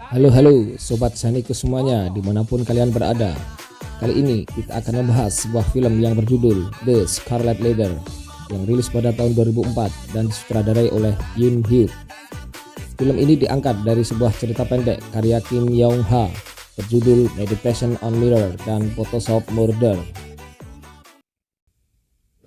Halo Sobat Saniku semuanya dimanapun kalian berada. Kali ini kita akan membahas sebuah film yang berjudul The Scarlet Letter yang rilis pada tahun 2004 dan disutradarai oleh Yoon Hyuk. Film ini diangkat dari sebuah cerita pendek karya Kim Young Ha berjudul Meditation on Mirror dan Photoshop Murder.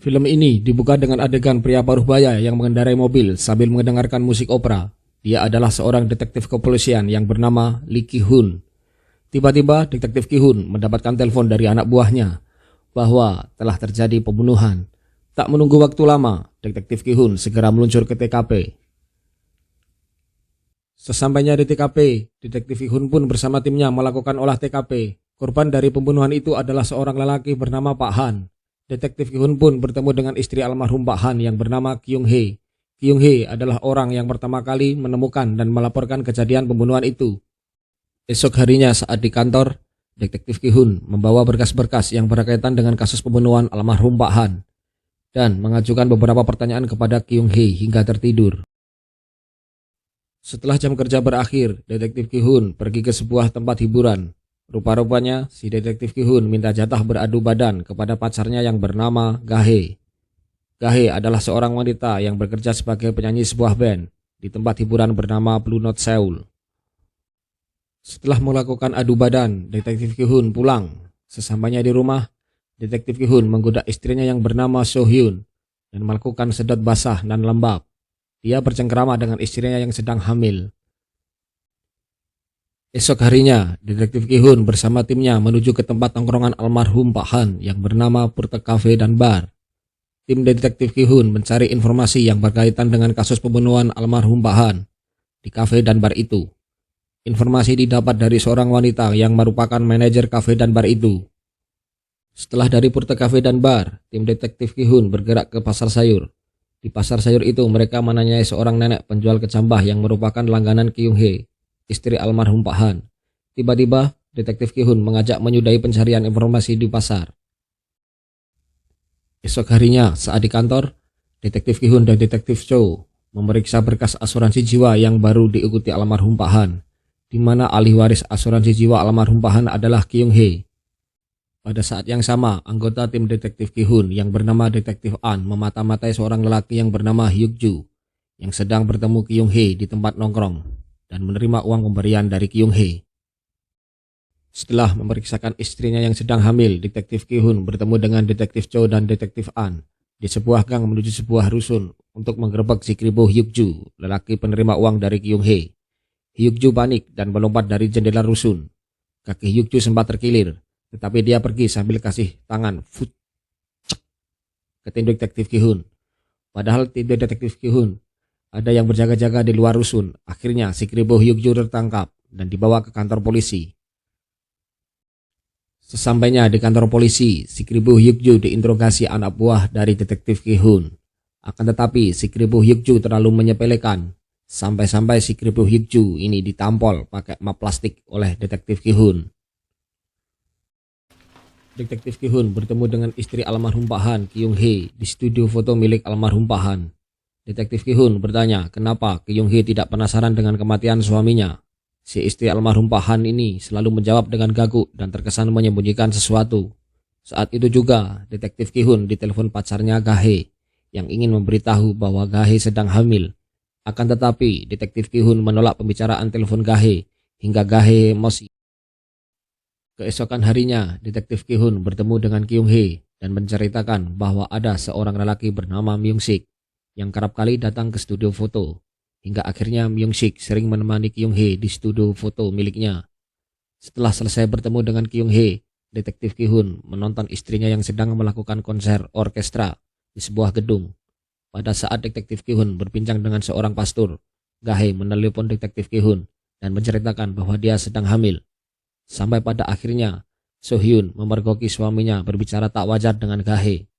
Film ini dibuka dengan adegan pria paruh baya yang mengendarai mobil sambil mendengarkan musik opera. Dia adalah seorang detektif kepolisian yang bernama Lee Ki-hun. Tiba-tiba detektif Ki-hun mendapatkan telepon dari anak buahnya bahwa telah terjadi pembunuhan. Tak menunggu waktu lama, detektif Ki-hun segera meluncur ke TKP. Sesampainya di TKP, detektif Ki-hun pun bersama timnya melakukan olah TKP. Korban dari pembunuhan itu adalah seorang lelaki bernama Pak Han. Detektif Ki-hun pun bertemu dengan istri almarhum Pak Han yang bernama Kyung-hee. Kyung-hee adalah orang yang pertama kali menemukan dan melaporkan kejadian pembunuhan itu. Esok harinya saat di kantor, detektif Ki-hun membawa berkas-berkas yang berkaitan dengan kasus pembunuhan almarhum Pak Han dan mengajukan beberapa pertanyaan kepada Kyung-hee hingga tertidur. Setelah jam kerja berakhir, detektif Ki-hun pergi ke sebuah tempat hiburan. Rupa-rupanya si detektif Ki-hun minta jatah beradu badan kepada pacarnya yang bernama Ga-hee. Ga-hee adalah seorang wanita yang bekerja sebagai penyanyi sebuah band di tempat hiburan bernama Blue Note Seoul. Setelah melakukan adu badan, detektif Ki-hun pulang. Sesampainya di rumah, detektif Ki-hun menggoda istrinya yang bernama So-hyun dan melakukan sedot basah dan lembab. Dia bercengkrama dengan istrinya yang sedang hamil. Esok harinya, detektif Ki-hun bersama timnya menuju ke tempat tongkrongan almarhum Pak Han yang bernama Purta Cafe dan Bar. Tim detektif Ki-hun mencari informasi yang berkaitan dengan kasus pembunuhan almarhum Pak Han di kafe dan bar itu. Informasi didapat dari seorang wanita yang merupakan manajer kafe dan bar itu. Setelah dari Purta Cafe dan Bar, tim detektif Ki-hun bergerak ke pasar sayur. Di pasar sayur itu mereka menanyai seorang nenek penjual kecambah yang merupakan langganan Kyung-hee, istri almarhum Pak Han. Tiba-tiba, detektif Ki-hun mengajak menyudahi pencarian informasi di pasar. Esok harinya saat di kantor, detektif Ki-hun dan detektif Cho memeriksa berkas asuransi jiwa yang baru diikuti almarhum Pak Han, di mana ahli waris asuransi jiwa almarhum Pak Han adalah Kyung-hee. Pada saat yang sama, anggota tim detektif Ki-hun yang bernama detektif An memata-matai seorang lelaki yang bernama Hyuk-ju yang sedang bertemu Kyung-hee di tempat nongkrong dan menerima uang pemberian dari Kyung-hee. Setelah memeriksakan istrinya yang sedang hamil, detektif Ki-hun bertemu dengan detektif Cho dan detektif An di sebuah gang menuju sebuah rusun untuk menggerebek si kribo Hyuk-ju, lelaki penerima uang dari Kyung-hee. Hyuk-ju panik dan melompat dari jendela rusun. Kaki Hyuk-ju sempat terkilir, tetapi dia pergi sambil kasih tangan fucek ke tim detektif Ki-hun. Padahal tim detektif Ki-hun ada yang berjaga-jaga di luar rusun. Akhirnya si kribo Hyuk-ju tertangkap dan dibawa ke kantor polisi. Sesampainya di kantor polisi, si kribo Hyuk-ju diinterogasi anak buah dari detektif Ki-hun. Akan tetapi si kribo Hyuk-ju terlalu menyepelekan, sampai-sampai si kribo Hyuk-ju ini ditampol pakai map plastik oleh detektif Ki-hun. Detektif Ki-hun bertemu dengan istri almarhum Pak Han, Kyung-hee, di studio foto milik almarhum Pak Han. Detektif Ki-hun bertanya kenapa Kyung-hee tidak penasaran dengan kematian suaminya. Si istri almarhum Pak Han ini selalu menjawab dengan gaguk dan terkesan menyembunyikan sesuatu. Saat itu juga, detektif Ki-hun ditelepon pacarnya Ga-hee yang ingin memberitahu bahwa Ga-hee sedang hamil. Akan tetapi, detektif Ki-hun menolak pembicaraan telepon Ga-hee hingga Ga-hee emosi. Keesokan harinya, detektif Ki-hun bertemu dengan Kyung-hee dan menceritakan bahwa ada seorang lelaki bernama Myung-sik yang kerap kali datang ke studio foto. Hingga akhirnya Myung-sik sering menemani Kyung-hee di studio foto miliknya. Setelah selesai bertemu dengan Kyung-hee, detektif Ki-hun menonton istrinya yang sedang melakukan konser orkestra di sebuah gedung. Pada saat detektif Ki-hun berbincang dengan seorang pastor, Ga-hee menelepon detektif Ki-hun dan menceritakan bahwa dia sedang hamil. Sampai pada akhirnya, So-hyun memergoki suaminya berbicara tak wajar dengan Ga-hee.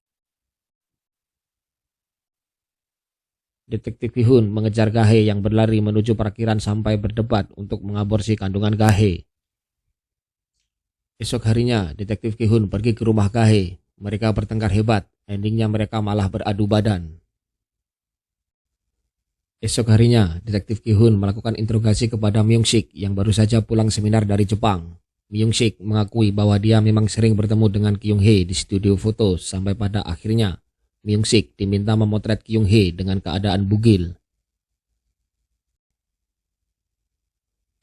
Detektif Ki-hun mengejar Ga-hee yang berlari menuju parkiran sampai berdebat untuk mengaborsi kandungan Ga-hee. Esok harinya, detektif Ki-hun pergi ke rumah Ga-hee. Mereka bertengkar hebat, endingnya mereka malah beradu badan. Esok harinya, Detektif Ki-hun melakukan interogasi kepada Myung-sik yang baru saja pulang seminar dari Jepang. Myung-sik mengakui bahwa dia memang sering bertemu dengan Kyung-hee di studio foto sampai pada akhirnya Myung-sik diminta memotret Kyung-hee dengan keadaan bugil.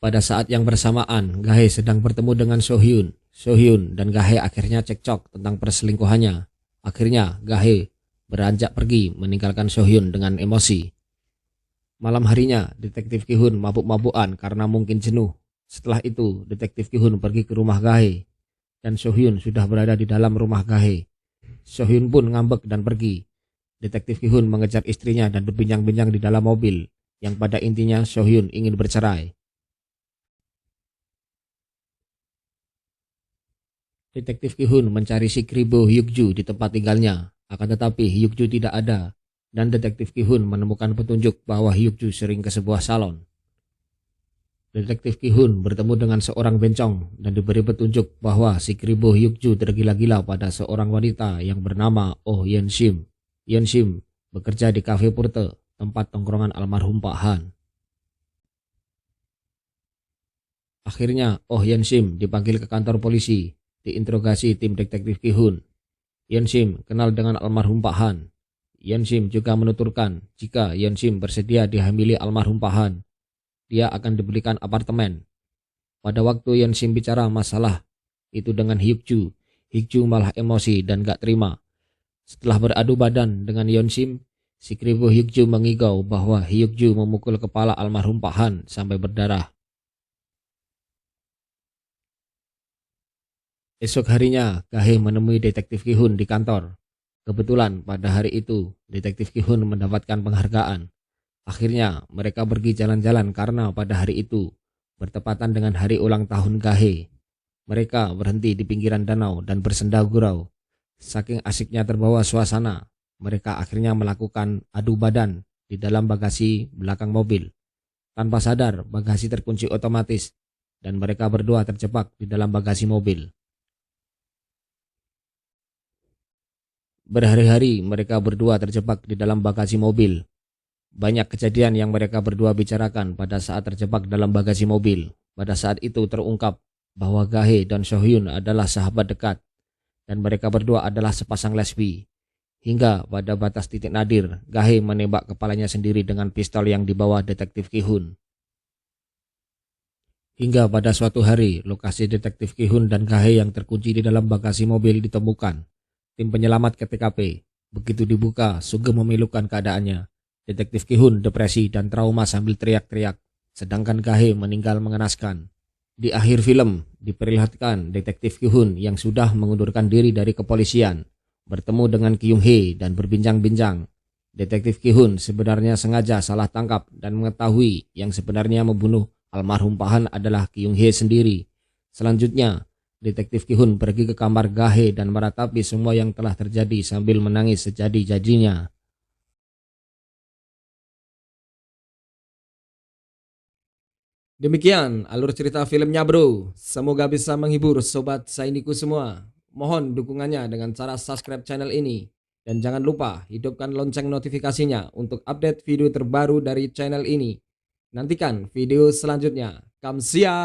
Pada saat yang bersamaan, Gahe sedang bertemu dengan So-hyun. So-hyun dan Gahe akhirnya cekcok tentang perselingkuhannya. Akhirnya, Gahe beranjak pergi meninggalkan So-hyun dengan emosi. Malam harinya, Detektif Ki-hun mabuk-mabukan karena mungkin jenuh. Setelah itu, Detektif Ki-hun pergi ke rumah Gahe, dan So-hyun sudah berada di dalam rumah Gahe. So-hyun pun ngambek dan pergi. Detektif Ki-hun mengejar istrinya dan berbincang-bincang di dalam mobil, yang pada intinya So-hyun ingin bercerai. Detektif Ki-hun mencari si Kribo Hyukju di tempat tinggalnya, akan tetapi Hyukju tidak ada. Dan Detektif Ki-hun menemukan petunjuk bahwa Hyukju sering ke sebuah salon. Detektif Ki-hun bertemu dengan seorang bencong dan diberi petunjuk bahwa si Kribo Hyukju tergila-gila pada seorang wanita yang bernama Oh Yeon-sim. Yeon-sim bekerja di kafe Purte, tempat tongkrongan almarhum Pak Han. Akhirnya Oh Yeon-sim dipanggil ke kantor polisi, diinterogasi tim Detektif Ki-hun. Yeon-sim kenal dengan almarhum Pak Han. Yeon-sim juga menuturkan jika Yeon-sim bersedia dihamili almarhum Pak Han, dia akan dibelikan apartemen. Pada waktu Yeon-sim bicara masalah itu dengan Hyukju, Hyukju malah emosi dan gak terima. Setelah beradu badan dengan Yeon-sim, si Kribo Hyukju mengigau bahwa Hyukju memukul kepala almarhum Pak Han sampai berdarah. Esok harinya, Gahe menemui Detektif Ki-hun di kantor. Kebetulan pada hari itu, Detektif Ki-hun mendapatkan penghargaan. Akhirnya mereka pergi jalan-jalan karena pada hari itu bertepatan dengan hari ulang tahun Gahe. Mereka berhenti di pinggiran danau dan bersenda gurau. Saking asiknya terbawa suasana, mereka akhirnya melakukan adu badan di dalam bagasi belakang mobil. Tanpa sadar, bagasi terkunci otomatis dan mereka berdua terjebak di dalam bagasi mobil. Berhari-hari mereka berdua terjebak di dalam bagasi mobil. Banyak kejadian yang mereka berdua bicarakan pada saat terjebak dalam bagasi mobil. Pada saat itu terungkap bahwa Gahe dan So-hyun adalah sahabat dekat dan mereka berdua adalah sepasang lesbi. Hingga pada batas titik nadir, Gahe menembak kepalanya sendiri dengan pistol yang dibawa Detektif Ki-hun. Hingga pada suatu hari, lokasi Detektif Ki-hun dan Gahe yang terkunci di dalam bagasi mobil ditemukan. Tim penyelamat ke TKP. Begitu dibuka, sungguh memilukan keadaannya. Detektif Ki-hun depresi dan trauma sambil teriak-teriak, sedangkan Gahe meninggal mengenaskan. Di akhir film, diperlihatkan Detektif Ki-hun yang sudah mengundurkan diri dari kepolisian, bertemu dengan Kyung-hee dan berbincang-bincang. Detektif Ki-hun sebenarnya sengaja salah tangkap dan mengetahui yang sebenarnya membunuh almarhum Pak Han adalah Kyung-hee sendiri. Selanjutnya, Detektif Ki-hun pergi ke kamar Gahe dan meratapi semua yang telah terjadi sambil menangis sejadi-jadinya. Demikian alur cerita filmnya bro. Semoga bisa menghibur sobat Sainiku semua. Mohon dukungannya dengan cara subscribe channel ini. Dan jangan lupa hidupkan lonceng notifikasinya untuk update video terbaru dari channel ini. Nantikan video selanjutnya. Kamsia.